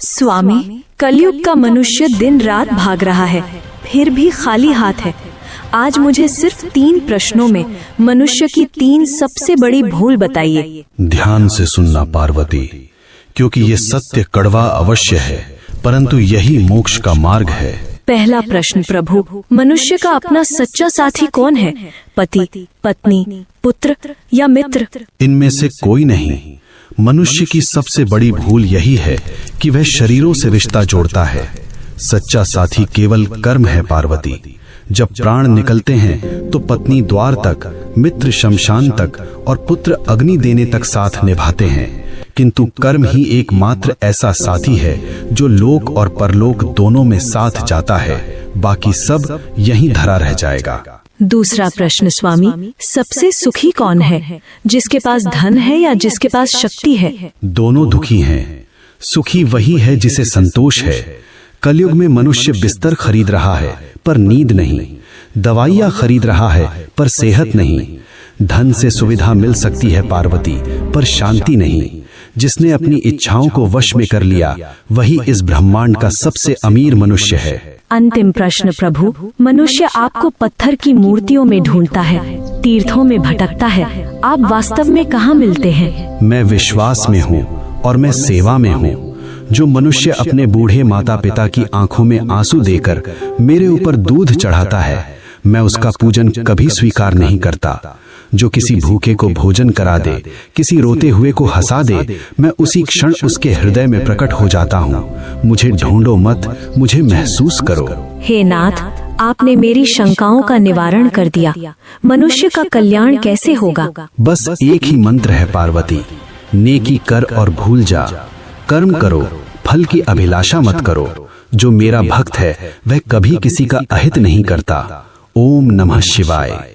स्वामी, कलयुग का मनुष्य दिन रात भाग रहा है, फिर भी खाली हाथ है। आज मुझे सिर्फ 3 प्रश्नों में मनुष्य की 3 सबसे बड़ी भूल बताइए। ध्यान से सुनना पार्वती, क्योंकि ये सत्य कड़वा अवश्य है, परंतु यही मोक्ष का मार्ग है। पहला प्रश्न प्रभु, मनुष्य का अपना सच्चा साथी कौन है? पति, पत्नी, पुत्र या मित्र? इनमें से कोई नहीं। मनुष्य की सबसे बड़ी भूल यही है कि वह शरीरों से रिश्ता जोड़ता है। सच्चा साथी केवल कर्म है पार्वती। जब प्राण निकलते हैं तो पत्नी द्वार तक, मित्र शमशान तक और पुत्र अग्नि देने तक साथ निभाते हैं, किंतु कर्म ही एकमात्र ऐसा साथी है जो लोक और परलोक दोनों में साथ जाता है। बाकी सब यहीं धरा रह जाएगा। दूसरा प्रश्न स्वामी, सबसे सुखी कौन है? जिसके पास धन है या जिसके पास शक्ति है? दोनों दुखी हैं। सुखी वही है जिसे संतोष है। कलयुग में मनुष्य बिस्तर खरीद रहा है पर नींद नहीं, दवाइयाँ खरीद रहा है पर सेहत नहीं। धन से सुविधा मिल सकती है पार्वती, पर शांति नहीं। जिसने अपनी इच्छाओं को वश में कर लिया वही इस ब्रह्मांड का सबसे अमीर मनुष्य है। अंतिम प्रश्न प्रभु, मनुष्य आपको पत्थर की मूर्तियों में ढूंढता है, तीर्थों में भटकता है, आप वास्तव में कहाँ मिलते हैं? मैं विश्वास में हूँ और मैं सेवा में हूँ। जो मनुष्य अपने बूढ़े माता पिता की आंखों में आंसू देकर मेरे ऊपर दूध चढ़ाता है, मैं उसका पूजन कभी स्वीकार नहीं करता। जो किसी भूखे को भोजन करा दे, किसी रोते हुए को हंसा दे, मैं उसी क्षण उसके हृदय में प्रकट हो जाता हूँ। मुझे ढूंढो मत, मुझे महसूस करो। हे नाथ, आपने मेरी शंकाओं का निवारण कर दिया। मनुष्य का कल्याण कैसे होगा? बस एक ही मंत्र है पार्वती, नेकी कर और भूल जा। कर्म करो, फल की अभिलाषा मत करो। जो मेरा भक्त है वह कभी किसी का अहित नहीं करता। ओम नमः शिवाय।